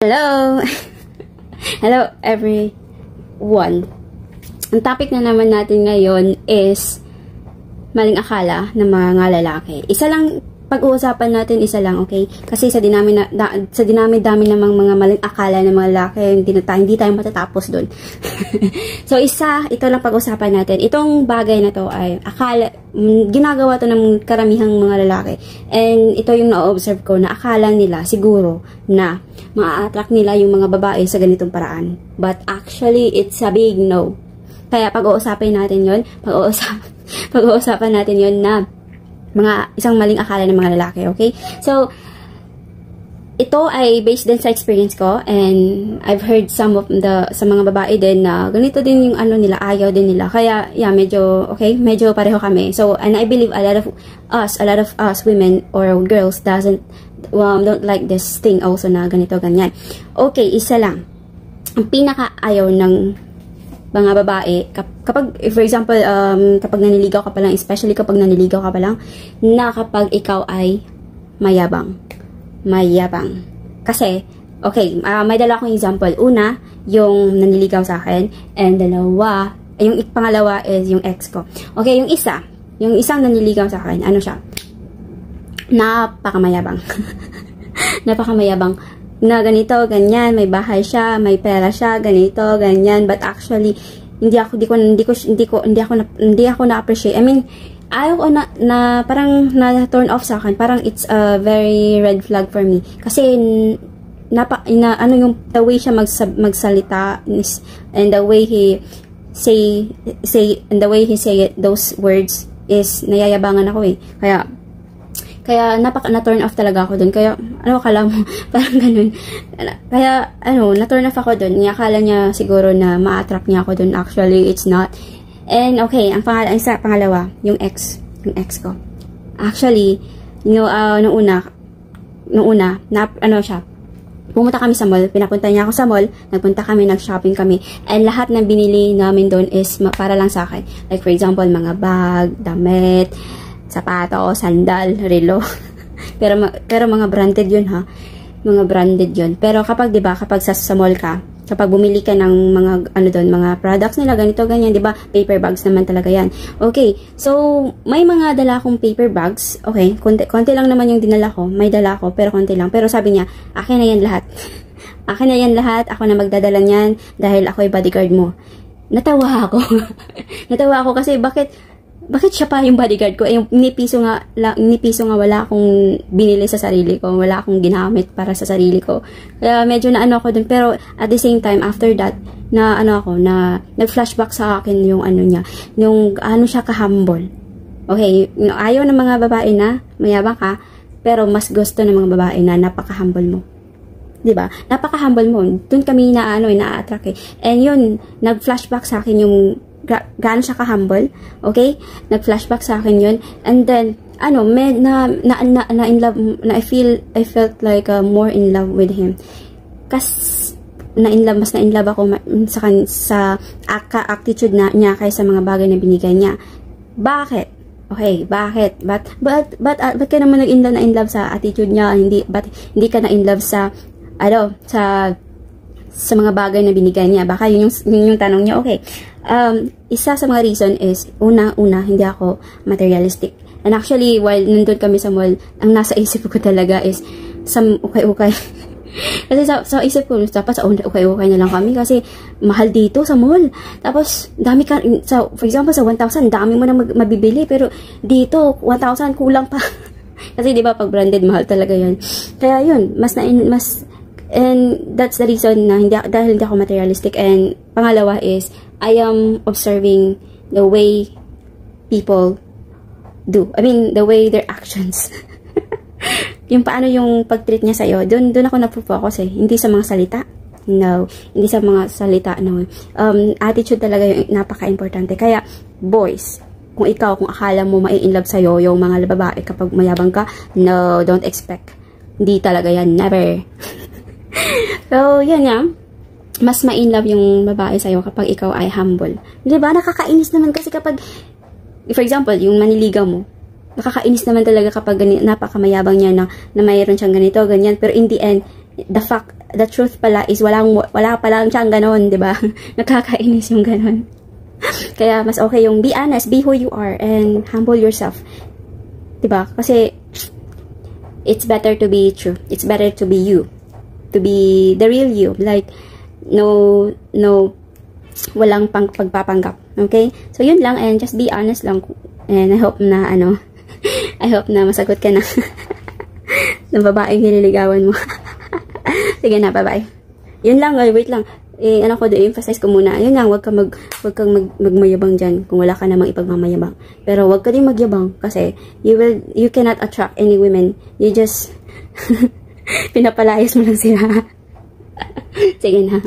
Hello! Hello everyone! Ang topic na naman natin ngayon is maling akala ng mga lalaki. Isa lang, pag-uusapan natin isa lang, okay? Kasi sa dinami-dami namang mga maling akala ng mga lalaki, hindi tayo matatapos doon. So ito lang pag-uusapan natin. Itong bagay na to ay ginagawa to ng karamihang mga lalaki. And ito yung na-observe ko na akala nila siguro na ma-attract nila yung mga babae sa ganitong paraan. But actually, it's a big no. Kaya pag-uusapan natin yon, pag-uusapan natin yon na isang maling akala ng mga lalaki, okay? So, ito ay based din sa experience ko, and I've heard sa mga babae din na ganito din yung nila, ayaw din nila. Kaya, yeah, medyo pareho kami. So, and I believe a lot of us women or girls don't like this thing also na ganito, ganyan. Okay, isa lang. Ang pinaka-ayaw ng mga babae, kapag, for example, kapag naniligaw ka pa lang, especially kapag naniligaw ka pa lang, na kapag ikaw ay mayabang. Kasi, okay, may dala akong example. Una, yung naniligaw sa akin, and yung pangalawa is yung ex ko. Okay, yung isang naniligaw sa akin, ano siya? Napakamayabang. Napakamayabang. Na ganito, ganyan, may bahay siya, may pera siya, ganito, ganyan, but actually hindi ako na-appreciate. I mean, ayaw ko na parang na-turn off sa akin. Parang it's a very red flag for me. Kasi yung the way siya magsalita and the way he say it, those words is nayayabangan ako eh. Kaya na-turn off talaga ako dun. Kaya, akala mo, parang ganun. Kaya, na-turn off ako dun. Akala niya siguro na ma-attract niya ako dun. Actually, it's not. And, okay, ang pangalawa, yung ex ko. Actually, nung una, siya, pumunta kami sa mall, pinapunta niya ako sa mall, nagpunta kami, nag-shopping kami, and lahat ng binili namin doon is para lang sa akin. Like, for example, mga bag, damit, sapato, sandal, relo. pero mga branded yun, ha? Mga branded yun. Pero kapag, di ba, kapag sa mall ka, kapag bumili ka ng mga, mga products nila, ganito, ganyan, di ba? Paper bags naman talaga yan. Okay, so, may mga dala akong paper bags. Okay, konti lang naman yung dinala ko. May dala ko, pero konti lang. Pero sabi niya, akin na yan lahat. Akin na yan lahat. Ako na magdadala niyan dahil ako ay bodyguard mo. Natawa ako. Natawa ako kasi bakit siya pa yung bodyguard ko? Yung nipiso nga wala akong binili sa sarili ko. Wala akong ginamit para sa sarili ko. Kaya medyo ako dun. Pero at the same time, after that, nag-flashback sa akin yung niya. Yung siya ka-humble. Okay, ayaw ng mga babae na mayabang ka, pero mas gusto ng mga babae na napaka-humble mo. Diba? Napaka-humble mo. Dun kami na-attract eh. And yun, nag-flashback sa akin yung gaano siya ka-humble, okay? Nag-flashback sa akin yun. And then, I felt like more in love with him. Mas na-in-love ako sa attitude niya kaysa mga bagay na binigay niya. Bakit? Okay, bakit? But ka naman na-in-love sa attitude niya? Hindi ka na-in-love sa mga bagay na binigay niya. Baka yun yung tanong niya. Okay. Isa sa mga reason is, una, hindi ako materialistic. And actually, while nandun kami sa mall, ang nasa isip ko talaga is, ukay-ukay. Kasi sa isip ko, dapat sa ukay-ukay na lang kami kasi mahal dito sa mall. Tapos, dami ka, for example, sa 1,000, dami mo na mabibili. Pero dito, 1,000, kulang pa. Kasi diba, pag branded, mahal talaga yun. Kaya yun, and that's the reason na dahil hindi ako materialistic. And pangalawa is, I am observing the way people do. I mean, the way their actions. Yung paano yung pag-treat niya sa'yo, doon ako nagpo-focus eh. Hindi sa mga salita. No. Hindi sa mga salita, no. Attitude talaga yung napaka-importante. Kaya, boys, kung akala mo mai-inlove sa'yo yung mga babae kapag mayabang ka, no, don't expect. Hindi talaga yan. Never. So, yan nga. Mas ma-inlove yung babae sa'yo kapag ikaw ay humble. Diba? Nakakainis naman kasi kapag, for example, yung maniligaw mo, nakakainis naman talaga kapag napakamayabang niya na mayroon siyang ganito, ganyan. Pero in the end, the truth pala is wala pa lang siyang ganon, di ba? Nakakainis yung ganon. Kaya mas okay yung be honest, be who you are, and humble yourself. Di ba? Kasi it's better to be true. It's better to be you. To be the real you. Like, no, walang pagpapanggap. Okay? So, yun lang, and just be honest lang. And I hope na, I hope na masagot ka na ng babaeng nililigawan mo. Sige na, bye-bye. Yun lang, wait lang. I-emphasize ko muna. Yun lang, wag kang magmayabang dyan kung wala ka namang ipagmamayabang. Pero wag ka din magyabang kasi you cannot attract any women. You just pinapalayas mo lang sila. Sige na.